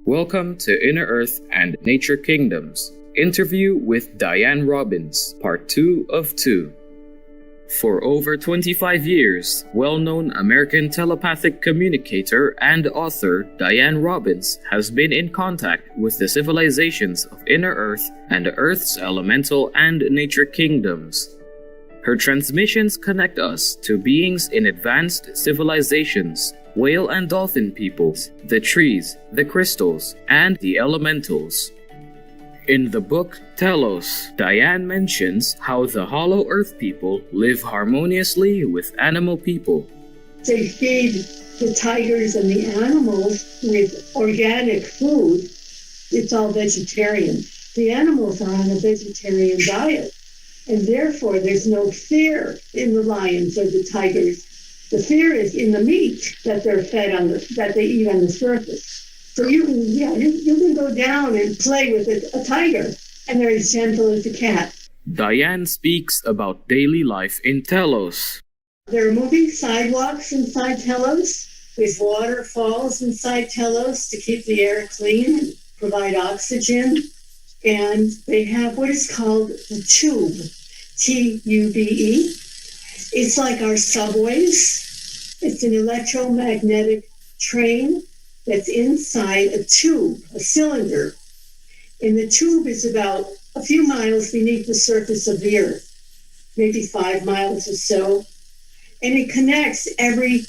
Welcome to Inner Earth and Nature Kingdoms. Interview with Dianne Robbins, Part 2 of 2. For over 25 years, well-known American telepathic communicator and author Dianne Robbins has been in contact with the civilizations of Inner Earth and Earth's elemental and nature kingdoms. Her transmissions connect us to beings in advanced civilizations, whale and dolphin peoples, the trees, the crystals, and the elementals. In the book Telos, Dianne mentions how the Hollow Earth people live harmoniously with animal people. They feed the tigers and the animals with organic food. It's all vegetarian. The animals are on a vegetarian diet, and therefore there's no fear in the lions or the tigers. The fear is in the meat that they're fed on, that they eat on the surface. So you can go down and play with a tiger, and they're as gentle as a cat. Dianne speaks about daily life in Telos. There are moving sidewalks inside Telos. There's waterfalls inside Telos to keep the air clean and provide oxygen. And they have what is called the tube, T-U-B-E. It's like our subways. It's an electromagnetic train that's inside a tube, a cylinder. And the tube is about a few miles beneath the surface of the earth, maybe 5 miles or so. And it connects every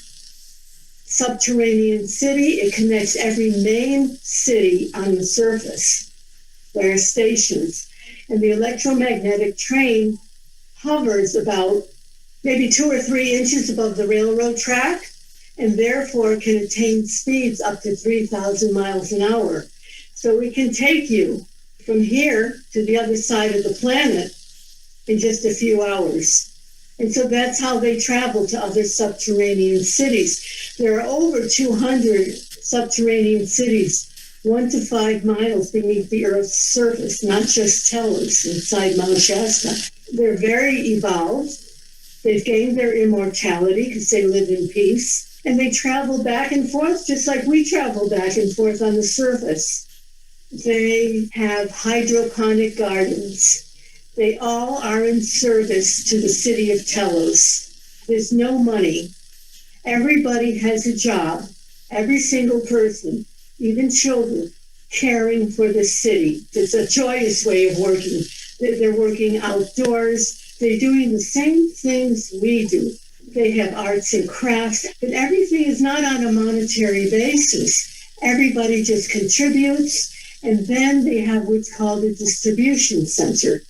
subterranean city. It connects every main city on the surface. There are stations. And the electromagnetic train hovers about maybe 2 or 3 inches above the railroad track, and therefore can attain speeds up to 3,000 miles an hour. So it can take you from here to the other side of the planet in just a few hours. And so that's how they travel to other subterranean cities. There are over 200 subterranean cities, 1 to 5 miles beneath the Earth's surface, not just Telos inside Mount Shasta. They're very evolved. They've gained their immortality because they live in peace. And they travel back and forth just like we travel back and forth on the surface. They have hydroponic gardens. They all are in service to the city of Telos. There's no money. Everybody has a job. Every single person, even children, caring for the city. It's a joyous way of working. They're working outdoors. They're doing the same things we do. They have arts and crafts, but everything is not on a monetary basis. Everybody just contributes, and then they have what's called a distribution center.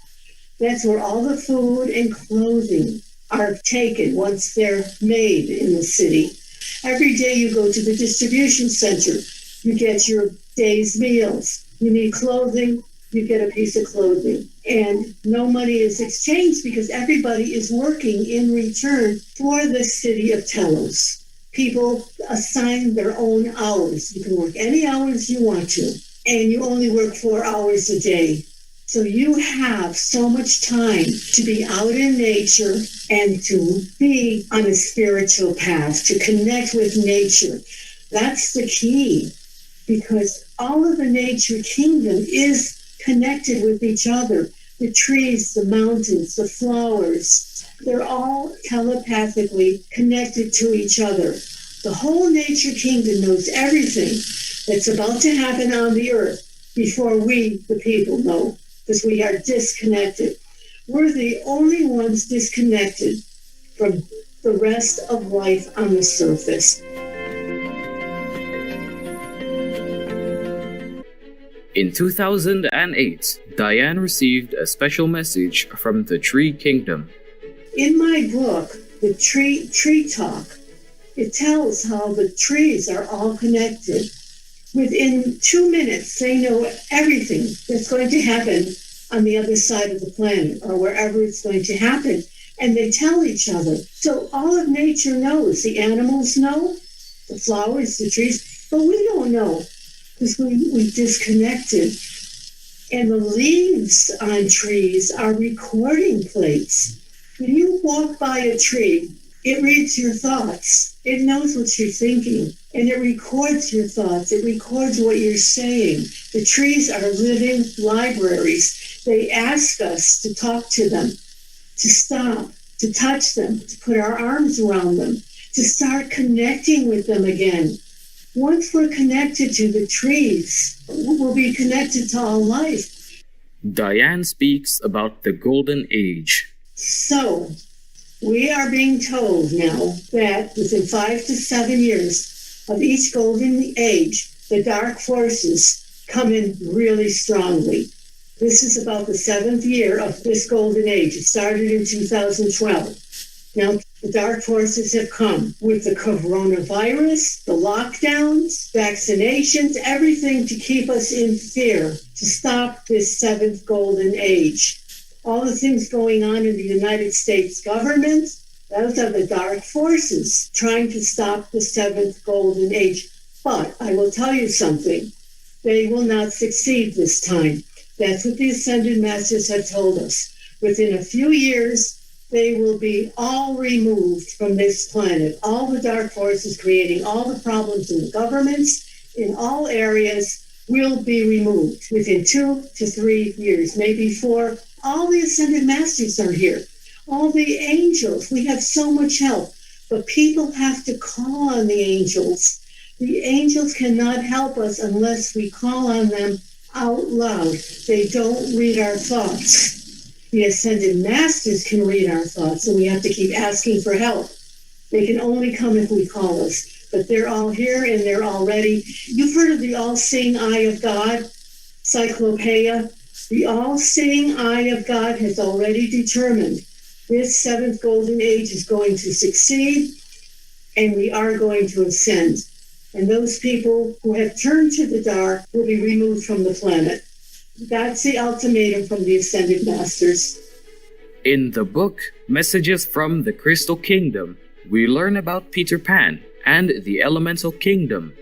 That's where all the food and clothing are taken once they're made in the city. Every day you go to the distribution center, you get your day's meals. You need clothing, you get a piece of clothing. And no money is exchanged because everybody is working in return for the city of Telos. People assign their own hours. You can work any hours you want to, and you only work 4 hours a day. So you have so much time to be out in nature and to be on a spiritual path, to connect with nature. That's the key, because all of the nature kingdom is connected with each other. The trees, the mountains, the flowers, they're all telepathically connected to each other. The whole nature kingdom knows everything that's about to happen on the earth before we, the people, know, because we are disconnected. We're the only ones disconnected from the rest of life on the surface. In 2008, Dianne received a special message from the Tree Kingdom. In my book, The Tree Talk, it tells how the trees are all connected. Within 2 minutes, they know everything that's going to happen on the other side of the planet or wherever it's going to happen, and they tell each other. So all of nature knows. The animals know, the flowers, the trees, but we don't know, because we disconnected. And the leaves on trees are recording plates. When you walk by a tree, it reads your thoughts. It knows what you're thinking, and it records your thoughts. It records what you're saying. The trees are living libraries. They ask us to talk to them, to stop, to touch them, to put our arms around them, to start connecting with them again. Once we're connected to the trees, we'll be connected to all life. Dianne speaks about the Golden Age. So, we are being told now that within 5 to 7 years of each Golden Age, the dark forces come in really strongly. This is about the 7th year of this Golden Age. It started in 2012. Now, the dark forces have come with the coronavirus, the lockdowns, vaccinations, everything to keep us in fear, to stop this 7th Golden Age. All the things going on in the United States government, those are the dark forces trying to stop the 7th Golden Age. But I will tell you something. They will not succeed this time. That's what the Ascended Masters have told us. Within a few years, they will be all removed from this planet. All the dark forces creating all the problems in the governments, in all areas, will be removed within 2 to 3 years, maybe 4. All the Ascended Masters are here. All the angels. We have so much help. But people have to call on the angels. The angels cannot help us unless we call on them out loud. They don't read our thoughts. The Ascended Masters can read our thoughts, and we have to keep asking for help. They can only come if we call us. But they're all here, and they're all ready. You've heard of the all-seeing eye of God, Cyclopeia? The all-seeing eye of God has already determined this 7th Golden Age is going to succeed, and we are going to ascend. And those people who have turned to the dark will be removed from the planet. That's the ultimatum from the Ascended Masters. In the book Messages from the Crystal Kingdom, we learn about Peter Pan and the Elemental Kingdom.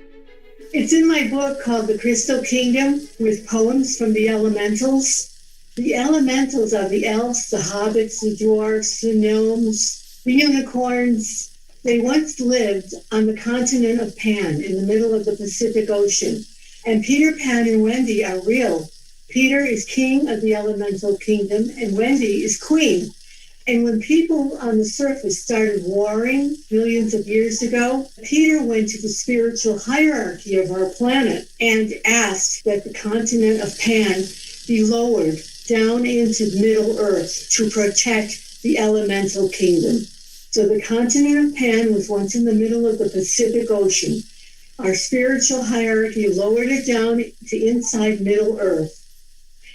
It's in my book called The Crystal Kingdom, with poems from the elementals. The elementals are the elves, the hobbits, the dwarfs, the gnomes, the unicorns. They once lived on the continent of Pan in the middle of the Pacific Ocean. And Peter Pan and Wendy are real. Peter is king of the Elemental Kingdom, and Wendy is queen. And when people on the surface started warring millions of years ago, Peter went to the spiritual hierarchy of our planet and asked that the continent of Pan be lowered down into Middle Earth to protect the Elemental Kingdom. So the continent of Pan was once in the middle of the Pacific Ocean. Our spiritual hierarchy lowered it down to inside Middle Earth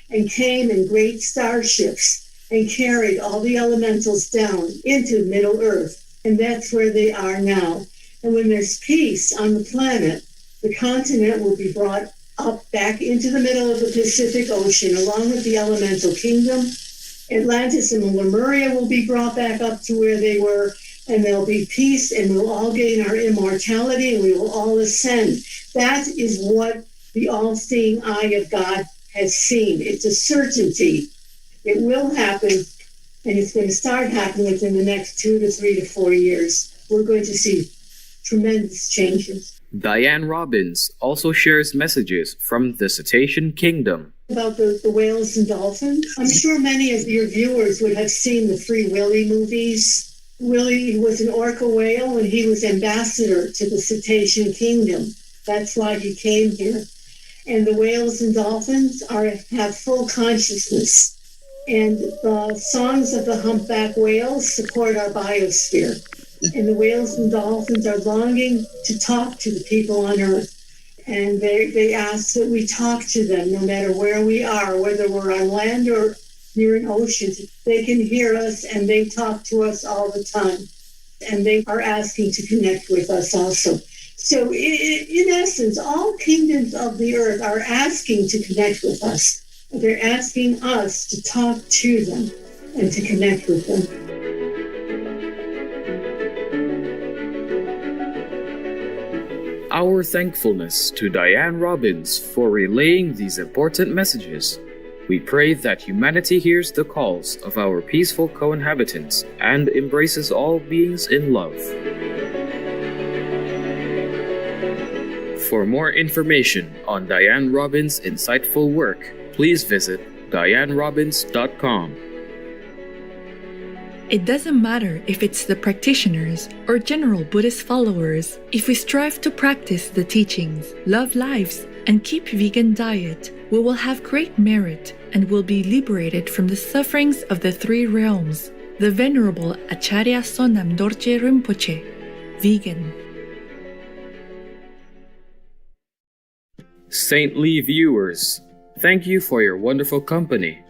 and came in great starships and carried all the elementals down into Middle Earth. And that's where they are now. And when there's peace on the planet, the continent will be brought up back into the middle of the Pacific Ocean, along with the Elemental Kingdom. Atlantis and Lemuria will be brought back up to where they were, and there'll be peace, and we'll all gain our immortality, and we will all ascend. That is what the all-seeing eye of God has seen. It's a certainty. It will happen, and it's going to start happening within the next 2 to 3 to 4 years. We're going to see tremendous changes. Dianne Robbins also shares messages from the Cetacean Kingdom. About the whales and dolphins. I'm sure many of your viewers would have seen the Free Willy movies. Willy was an orca whale, and he was ambassador to the Cetacean Kingdom. That's why he came here. And the whales and dolphins have full consciousness. And the songs of the humpback whales support our biosphere. And the whales and dolphins are longing to talk to the people on Earth. And they ask that we talk to them no matter where we are, whether we're on land or near an ocean. They can hear us, and they talk to us all the time. And they are asking to connect with us also. So in essence, all kingdoms of the earth are asking to connect with us. They're asking us to talk to them and to connect with them. Our thankfulness to Dianne Robbins for relaying these important messages. We pray that humanity hears the calls of our peaceful co-inhabitants and embraces all beings in love. For more information on Dianne Robbins' insightful work, please visit DianneRobbins.com. It doesn't matter if it's the practitioners or general Buddhist followers. If we strive to practice the teachings, love lives, and keep vegan diet, we will have great merit and will be liberated from the sufferings of the three realms. The Venerable Acharya Sonam Dorje Rinpoche, vegan. Saintly viewers, thank you for your wonderful company.